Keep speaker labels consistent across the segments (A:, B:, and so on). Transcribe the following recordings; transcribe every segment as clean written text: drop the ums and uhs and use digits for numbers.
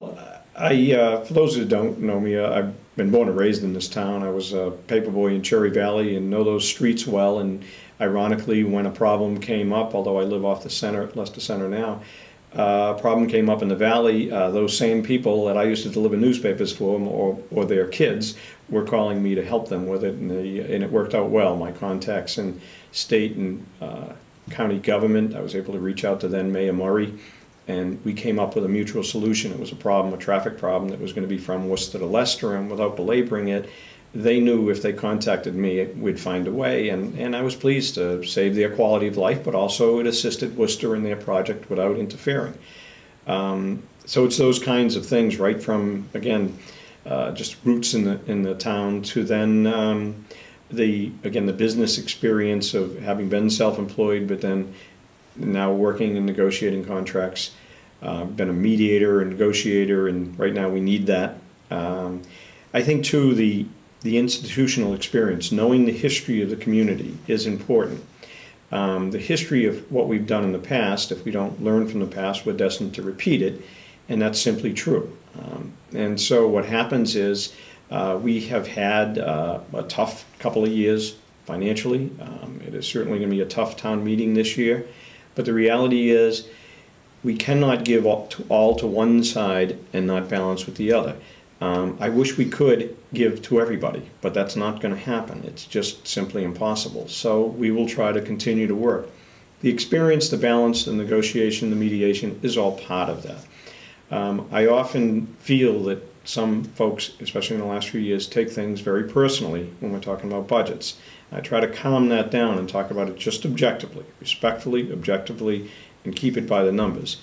A: For those who don't know me, I've been born and raised in this town. I was a paperboy in Cherry Valley and know those streets well. And ironically, when a problem came up, although I live off the center, Leicester Center now, a problem came up in the valley. Those same people that I used to deliver newspapers for them, or their kids, were calling me to help them with it, and it worked out well. My contacts in state and county government, I was able to reach out to then Mayor Murray, and we came up with a mutual solution. It was a problem, a traffic problem that was going to be from Worcester to Leicester, and without belaboring it, they knew if they contacted me, we'd find a way, and I was pleased to save their quality of life, but also it assisted Worcester in their project without interfering. So it's those kinds of things, right from, again, just roots in the town to then the business experience of having been self-employed, but then now working and negotiating contracts. Been a mediator and negotiator, and right now we need that. I think too the institutional experience, knowing the history of the community, is important. The history of what we've done in the past, if we don't learn from the past, we're destined to repeat it, and that's simply true. And so what happens is we have had a tough couple of years financially. It is certainly going to be a tough town meeting this year, but the reality is we cannot give all to one side and not balance with the other. I wish we could give to everybody, but that's not going to happen. It's just simply impossible. So we will try to continue to work. The experience, the balance, the negotiation, the mediation is all part of that. I often feel that some folks, especially in the last few years, take things very personally when we're talking about budgets. I try to calm that down and talk about it just objectively, respectfully, objectively, and keep it by the numbers.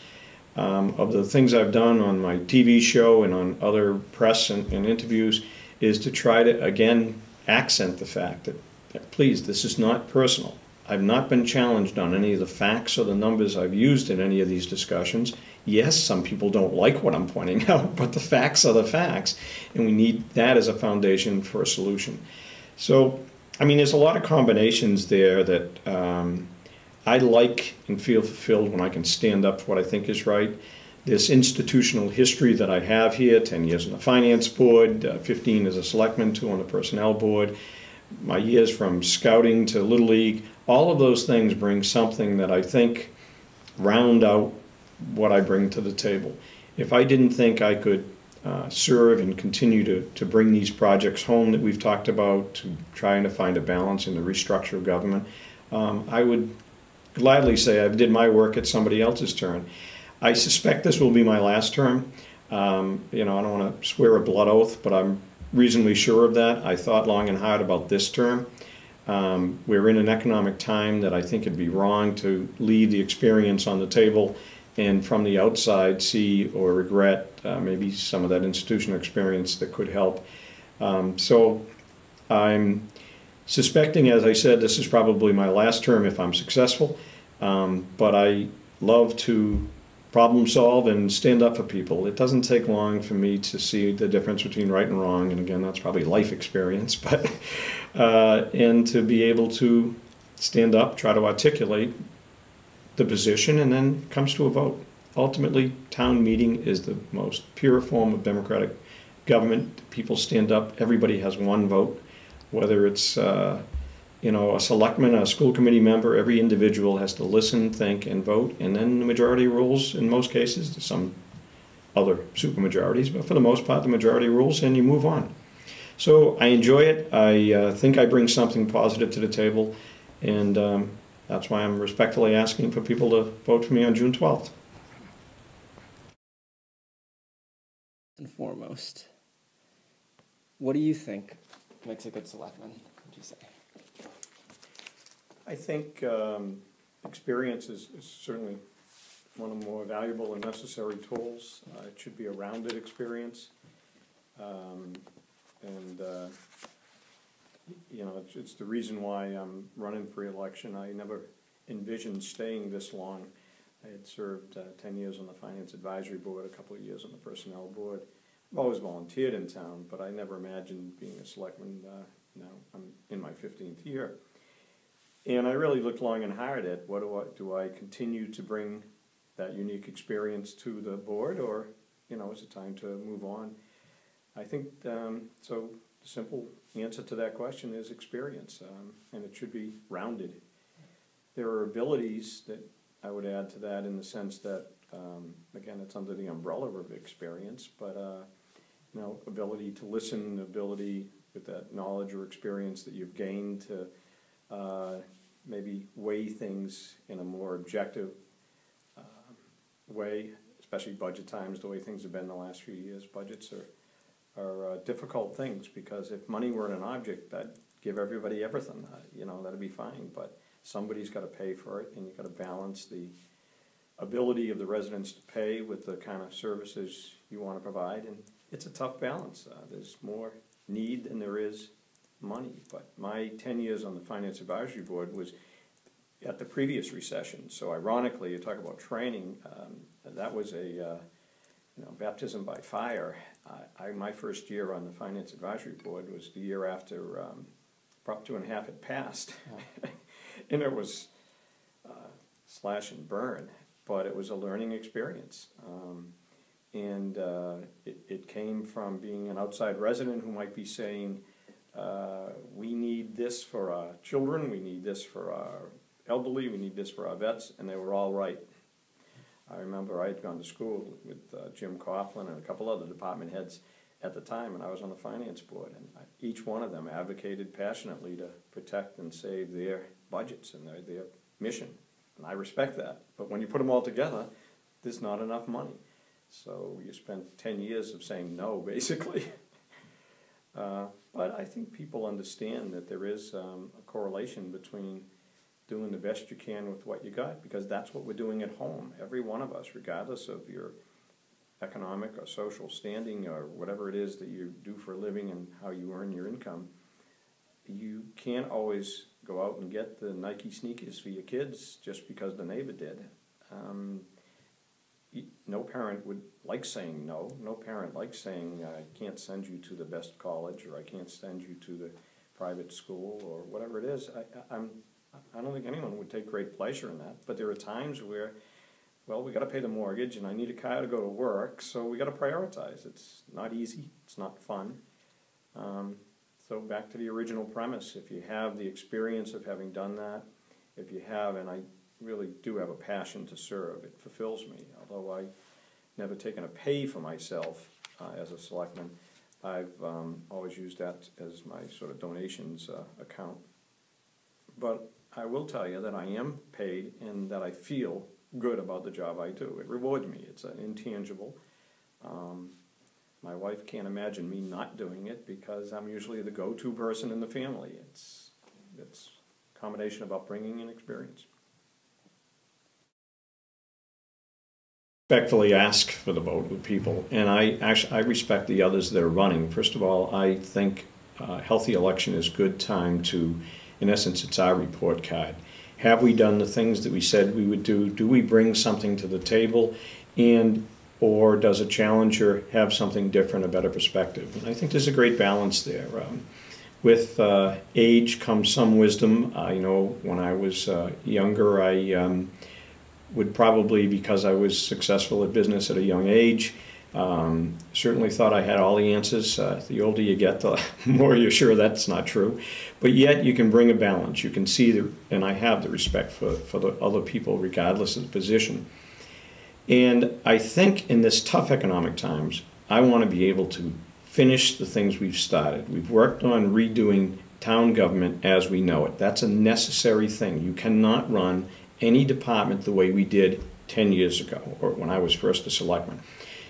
A: Of the things I've done on my TV show and on other press and interviews is to try to, again, accent the fact that please, this is not personal. I've not been challenged on any of the facts or the numbers I've used in any of these discussions. Yes, some people don't like what I'm pointing out, but the facts are the facts, and we need that as a foundation for a solution. So, I mean, there's a lot of combinations there that I like and feel fulfilled when I can stand up for what I think is right. This institutional history that I have here, 10 years on the finance board, 15 as a selectman, 2 on the personnel board, my years from scouting to Little League, all of those things bring something that I think round out what I bring to the table. If I didn't think I could serve and continue to bring these projects home that we've talked about, to trying to find a balance in the restructure of government, I would gladly say I did my work at somebody else's turn. I suspect this will be my last term. You know, I don't want to swear a blood oath, but I'm reasonably sure of that. I thought long and hard about this term. We're in an economic time that I think it'd be wrong to leave the experience on the table and from the outside see or regret maybe some of that institutional experience that could help. So I'm suspecting, as I said, this is probably my last term if I'm successful, but I love to problem solve and stand up for people. It doesn't take long for me to see the difference between right and wrong, and again, that's probably life experience, but and to be able to stand up, try to articulate the position, and then comes to a vote. Ultimately, town meeting is the most pure form of democratic government. People stand up, everybody has one vote, whether it's you know, a selectman, a school committee member, every individual has to listen, think, and vote, and then the majority rules in most cases. There's some other supermajorities, but for the most part, the majority rules, and you move on. So I enjoy it. I think I bring something positive to the table, and that's why I'm respectfully asking for people to vote for me on June 12th.
B: And foremost, what do you think makes a good selectman, would you say?
A: I think experience is certainly one of the more valuable and necessary tools. It should be a rounded experience. You know, it's the reason why I'm running for election. I never envisioned staying this long. I had served 10 years on the Finance Advisory Board, a couple of years on the Personnel Board. I've always volunteered in town, but I never imagined being a selectman. Now I'm in my 15th year. And I really looked long and hard at do I continue to bring that unique experience to the board, or is it time to move on? I think, so the simple answer to that question is experience, and it should be rounded. There are abilities that I would add to that in the sense that, again, it's under the umbrella of experience, but, ability to listen, ability with that knowledge or experience that you've gained to maybe weigh things in a more objective way, especially budget times, the way things have been the last few years. Budgets are difficult things, because if money were an object, that'd give everybody everything, that'd be fine, but somebody's got to pay for it, and you've got to balance the ability of the residents to pay with the kind of services you want to provide, and it's a tough balance. There's more need than there is money, but my 10 years on the Finance Advisory Board was at the previous recession, so ironically, you talk about training, that was a baptism by fire. My first year on the Finance Advisory Board was the year after Prop 2.5 had passed. And it was slash and burn, but it was a learning experience. It came from being an outside resident who might be saying, we need this for our children, we need this for our elderly, we need this for our vets, and they were all right. I remember I had gone to school with Jim Coughlin and a couple other department heads at the time, and I was on the finance board, and each one of them advocated passionately to protect and save their budgets and their mission, and I respect that. But when you put them all together, there's not enough money. So you spent 10 years of saying no, basically. But I think people understand that there is a correlation between doing the best you can with what you got, because that's what we're doing at home. Every one of us, regardless of your economic or social standing or whatever it is that you do for a living and how you earn your income, you can't always go out and get the Nike sneakers for your kids just because the neighbor did. No parent would like saying no. No parent likes saying, I can't send you to the best college, or I can't send you to the private school, or whatever it is. I don't think anyone would take great pleasure in that, but there are times where, well, we got to pay the mortgage, and I need a car to go to work, so we got to prioritize. It's not easy. It's not fun. So back to the original premise, if you have the experience of having done that, if you have, and I really do have a passion to serve, it fulfills me. Although I've never taken a pay for myself as a selectman, I've always used that as my sort of donations account. But I will tell you that I am paid and that I feel good about the job I do. It rewards me. It's an intangible. My wife can't imagine me not doing it, because I'm usually the go-to person in the family. It's a combination of upbringing and experience. Respectfully ask for the vote of people, and I respect the others that are running. First of all, I think a healthy election is a good time to, in essence, it's our report card. Have we done the things that we said we would do? Do we bring something to the table? Or does a challenger have something different, a better perspective? And I think there's a great balance there. With age comes some wisdom. When I was younger, I would probably, because I was successful at business at a young age, certainly thought I had all the answers. The older you get, the more you're sure that's not true. But yet you can bring a balance. You can see, and I have the respect for the other people regardless of the position. And I think in this tough economic times, I want to be able to finish the things we've started. We've worked on redoing town government as we know it. That's a necessary thing. You cannot run any department the way we did 10 years ago, or when I was first a selectman,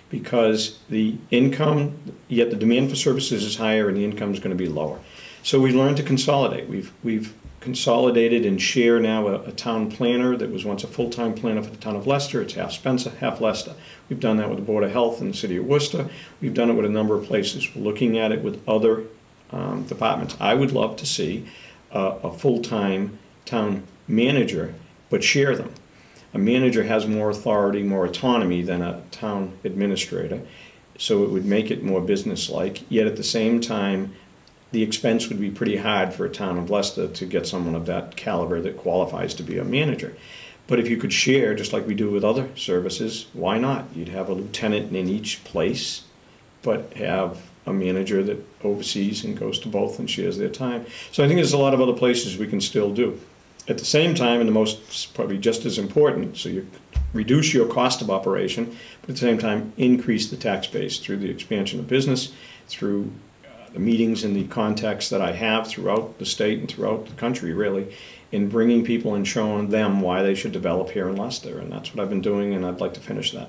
A: because the income, yet the demand for services is higher and the income is going to be lower. So we learned to consolidate. We've consolidated and share now a town planner that was once a full-time planner for the town of Leicester. It's half Spencer, half Leicester. We've done that with the Board of Health in the city of Worcester. We've done it with a number of places. We're looking at it with other departments. I would love to see a full-time town manager, but share them. A manager has more authority, more autonomy than a town administrator, so it would make it more business-like, yet at the same time, the expense would be pretty hard for a town of Leicester to get someone of that caliber that qualifies to be a manager. But if you could share, just like we do with other services, why not? You'd have a lieutenant in each place, but have a manager that oversees and goes to both and shares their time. So I think there's a lot of other places we can still do. At the same time, and the most, probably just as important, so you reduce your cost of operation, but at the same time, increase the tax base through the expansion of business, through the meetings and the contacts that I have throughout the state and throughout the country, really, in bringing people and showing them why they should develop here in Leicester. And that's what I've been doing, and I'd like to finish that.